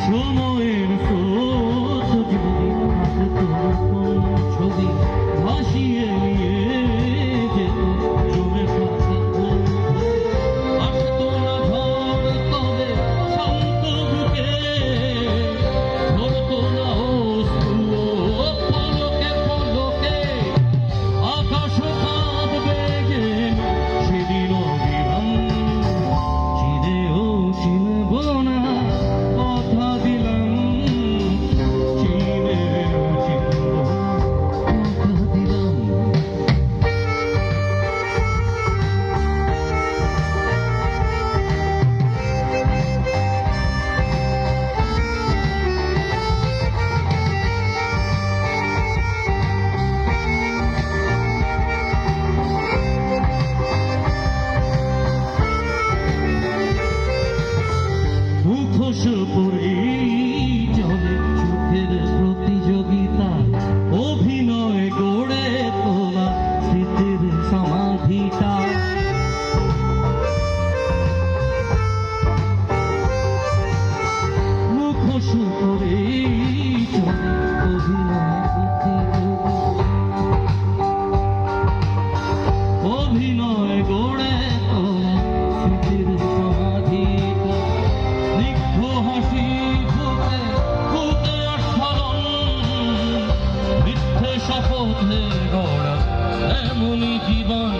সময়ের স্রোত যদি থাকতো ছবি ভাসিয়ে নিয়ে যেত জমে থাকা আসতো না ঝড় তবে শান্ত বুকে ধরতো না অশ্রু পলকে পলকে আকাশ কাঁদবে যে সেদিন অবিরাম চিনেও চিনব না কথা দিলাম চিনেও চিনব কথা দিলাম মুখোশ পরে চলে চোখের প্রতিযোগিতা অভিনয় গড়ে তোলা স্মৃতির সমাধিটা মুখোশ পরে চলে অভিনয় প্রতিযোগিতা অভিনয় গড়ে তোলা স্মৃতির সমাধিটা স্নিগ্ধ হাসি ফুটে ফুটে আস্ফালন মিথ্যে শপথে গড়া এমনই জীবন